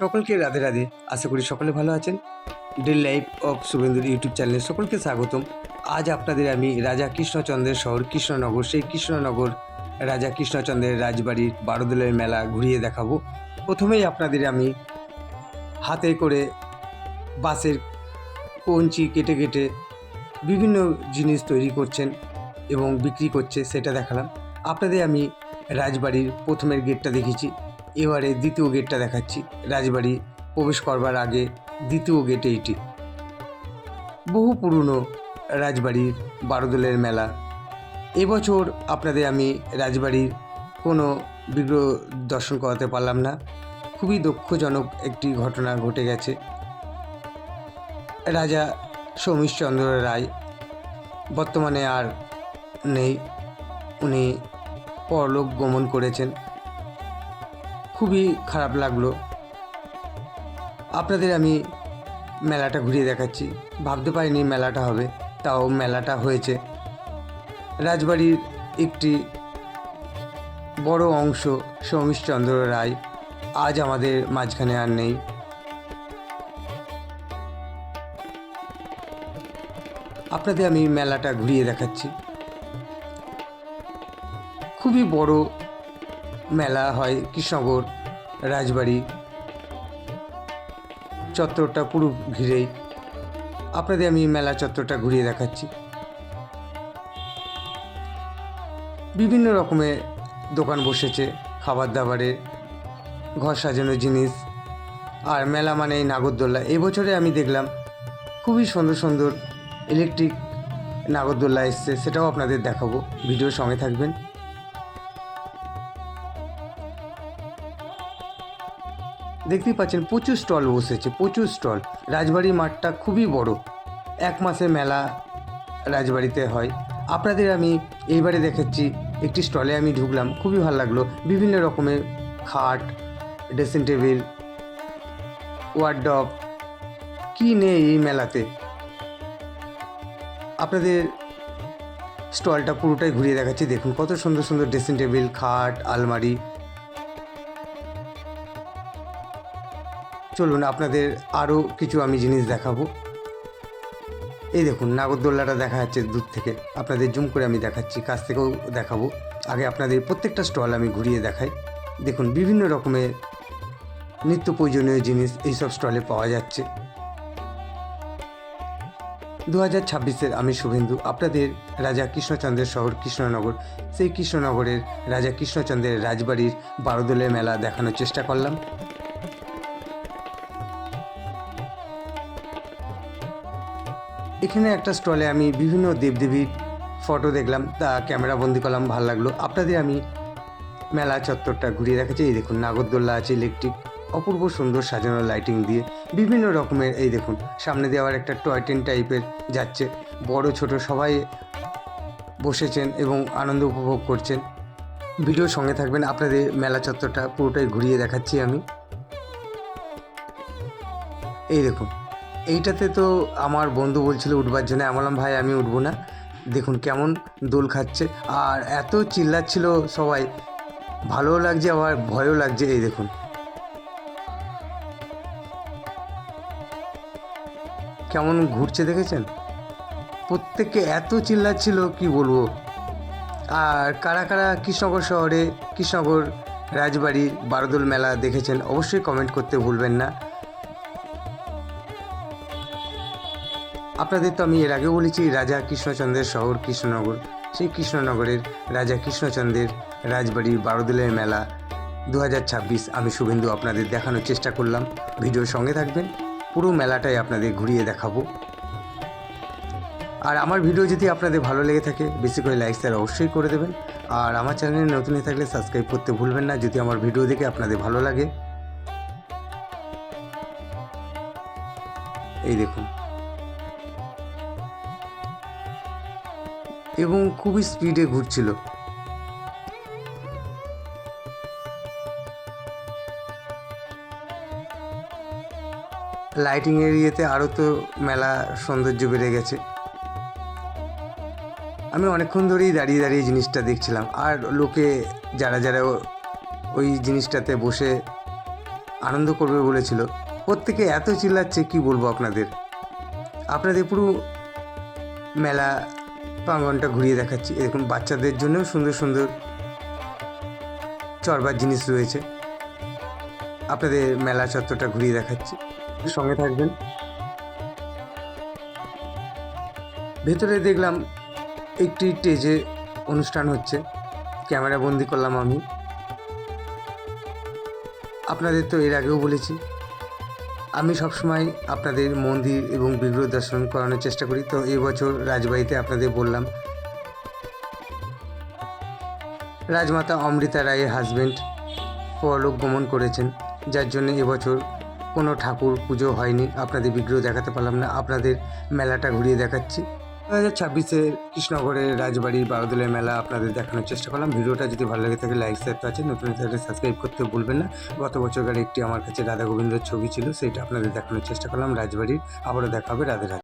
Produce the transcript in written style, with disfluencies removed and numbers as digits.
সকলকে রাধে রাধে। আশা করি সকলে ভালো আছেন। ডেইলি লাইফ অফ শুভেন্দুর ইউটিউব চ্যানেলে সকলকে স্বাগতম। আজ আপনাদের আমি রাজা কৃষ্ণচন্দ্রের শহর কৃষ্ণনগর, সেই কৃষ্ণনগর রাজা কৃষ্ণচন্দ্রের রাজবাড়ির বারোদলের মেলা ঘুরিয়ে দেখাবো। প্রথমেই আপনাদের আমি হাতে করে বাঁশের কঞ্চি কেটে কেটে বিভিন্ন জিনিস তৈরি করছেন এবং বিক্রি করছে সেটা দেখালাম। আপনাদের আমি রাজবাড়ির প্রথমের গেটটা দেখেছি, এবারে দ্বিতীয় গেটটা দেখাচ্ছি। রাজবাড়ি প্রবেশ করবার আগে দ্বিতীয় গেট এইটি। বহু পুরনো রাজবাড়ির বারোদলের মেলা। এবছর আপনাদের আমি রাজবাড়ির কোনো বিগ্রহ দর্শন করাতে পারলাম না। খুবই দুঃখজনক একটি ঘটনা ঘটে গেছে। রাজা সৌমিশচন্দ্র রায় বর্তমানে আর নেই, উনি পরলোক গমন করেছেন। খুবই খারাপ লাগলো। আপনাদের আমি মেলাটা ঘুরিয়ে দেখাচ্ছি। ভাবতে পারিনি মেলাটা হবে, তাও মেলাটা হয়েছে। রাজবাড়ির একটি বড় অংশ সৌমিশচন্দ্র রায় আজ আমাদের মাঝখানে আর নেই। আপনাদের আমি মেলাটা ঘুরিয়ে দেখাচ্ছি। খুবই বড় মেলা হয় কৃষ্ণনগর রাজবাড়ি চত্বরটা পুরো ঘিরেই। আপনাদের আমি মেলা চত্বরটা ঘুরিয়ে দেখাচ্ছি। বিভিন্ন রকমের দোকান বসেছে, খাবার দাবারের, ঘর সাজানোর জিনিস। আর মেলা মানেই নাগরদোল্লা। এবছরে আমি দেখলাম খুবই সুন্দর সুন্দর ইলেকট্রিক নাগরদোল্লা এসছে, সেটাও আপনাদের দেখাবো। ভিডিওর সঙ্গে থাকবেন। দেখতেই পাচ্ছেন প্রচুর স্টল বসেছে, প্রচুর স্টল। রাজবাড়ির মাঠটা খুবই বড়। এক মাসের মেলা রাজবাড়িতে হয়। আপনাদের আমি এইবারে দেখাচ্ছি একটি স্টলে আমি ঢুকলাম, খুবই ভালো লাগলো। বিভিন্ন রকমের খাট, ড্রেসিং টেবিল, ওয়ার্ডরোব, কী নেই এই মেলাতে। আপনাদের স্টলটা পুরোটাই ঘুরিয়ে দেখাচ্ছি। দেখুন কত সুন্দর সুন্দর ড্রেসিং টেবিল, খাট, আলমারি। চলুন আপনাদের আরও কিছু আমি জিনিস দেখাবো। এই দেখুন নাগরদোল্লাটা দেখা যাচ্ছে দূর থেকে, আপনাদের জুম করে আমি দেখাচ্ছি, কাছ থেকেও দেখাবো। আগে আপনাদের প্রত্যেকটা স্টল আমি ঘুরিয়ে দেখাই। দেখুন বিভিন্ন রকমের নিত্য প্রয়োজনীয় জিনিস এইসব স্টলে পাওয়া যাচ্ছে। 2026-এর আমি শুভেন্দু, আপনাদের রাজা কৃষ্ণচন্দ্রের শহর কৃষ্ণনগর, সেই কৃষ্ণনগরের রাজা কৃষ্ণচন্দ্রের রাজবাড়ির বারোদলের মেলা দেখানোর চেষ্টা করলাম। এখানে একটা স্টলে আমি বিভিন্ন দেবদেবীর ফটো দেখলাম, তা ক্যামেরা বন্দি করলাম, ভালো লাগলো। আপনাদের আমি মেলা চত্বরটা ঘুরিয়ে দেখাচ্ছি। এই দেখুন নাগরদোল্লা আছে ইলেকট্রিক, অপূর্ব সুন্দর সাজানো লাইটিং দিয়ে বিভিন্ন রকমের। এই দেখুন সামনে দিয়ে আবার একটা টয় ট্রেন টাইপের যাচ্ছে, বড় ছোট সবাই বসেছেন এবং আনন্দ উপভোগ করছেন। ভিডিওর সঙ্গে থাকবেন। আপনাদের মেলা চত্বরটা পুরোটাই ঘুরিয়ে দেখাচ্ছি আমি। এই দেখুন এইটাতে তো আমার বন্ধু বলছিল উঠবার জন্য, আমি বললাম ভাই আমি উঠবো না। দেখুন কেমন দোল খাচ্ছে, আর এত চিল্লাচ্ছিল সবাই, ভালোও লাগছে আবার ভয়ও লাগছে। এই দেখুন কেমন ঘুরছে, দেখেছেন? প্রত্যেককে এত চিল্লাচ্ছিল কি বলবো। আর কারা কারা কৃষ্ণনগর শহরে কৃষ্ণনগর রাজবাড়ির বারোদল মেলা দেখেছেন অবশ্যই কমেন্ট করতে ভুলবেন না। আপনাদের তো আমি এর আগে বলেছি রাজা কৃষ্ণচন্দ্রের শহর কৃষ্ণনগর, সেই কৃষ্ণনগরের রাজা কৃষ্ণচন্দ্রের রাজবাড়ির বারোদলের মেলা 2026 আমি শুভেন্দু আপনাদের দেখানোর চেষ্টা করলাম। ভিডিওর সঙ্গে থাকবেন, পুরো মেলাটাই আপনাদের ঘুরিয়ে দেখাবো। আর আমার ভিডিও যদি আপনাদের ভালো লেগে থাকে বেশি করে লাইক শেয়ার অবশ্যই করে দেবেন। আর আমার চ্যানেলে নতুন হয়ে থাকলে সাবস্ক্রাইব করতে ভুলবেন না যদি আমার ভিডিও দেখে আপনাদের ভালো লাগে। এই দেখুন, এবং খুবই স্পিডে ঘুরছিল। লাইটিং এরিয়াতে আরও তো মেলা সৌন্দর্য বেড়ে গেছে। আমি অনেকক্ষণ ধরেই দাঁড়িয়ে দাঁড়িয়ে জিনিসটা দেখছিলাম, আর লোকে যারা যারা ওই জিনিসটাতে বসে আনন্দ করবে বলেছিল, প্রত্যেকে এত চিল্লাচ্ছে কি বলবো আপনাদের। আপনাদের পুরো মেলা প্রাঙ্গণটা ঘুরিয়ে দেখাচ্ছি। এরকম বাচ্চাদের জন্যও সুন্দর সুন্দর চড়বার জিনিস রয়েছে। আপনাদের মেলা চত্বরটা ঘুরিয়ে দেখাচ্ছি, সঙ্গে থাকবেন। ভেতরে দেখলাম একটি স্টেজে অনুষ্ঠান হচ্ছে, ক্যামেরা বন্দি করলাম আমি। আপনাদের তো এর আগেও বলেছি, আমি সবসময় আপনাদের মন্দির এবং বিগ্রহ দর্শন করানোর চেষ্টা করি। তো এবছর রাজবাড়িতে আপনাদের বললাম, রাজমাতা অমৃতা রায়ের হাজব্যান্ড পরলোক গমন করেছেন, যার জন্য এবছর কোনো ঠাকুর পুজো হয়নি, আপনাদের বিগ্রহ দেখাতে পারলাম না। আপনাদের মেলাটা ঘুরিয়ে দেখাচ্ছি। 2026-এ কৃষ্ণনগরের রাজবাড়ির বারোদলের মেলা আপনাদের দেখানোর চেষ্টা করলাম। ভিডিওটা যদি ভালো লাগে থাকে লাইক শেয়ার তো আছে, নতুন চ্যানেলে সাবস্ক্রাইব করতে ভুলবেন না। গত বছরকার একটি আমার কাছে রাধা গোবিন্দের ছবি ছিল, সেইটা আপনাদের দেখানোর চেষ্টা করলাম রাজবাড়ির। আবারও দেখা হবে। রাধে রাধে।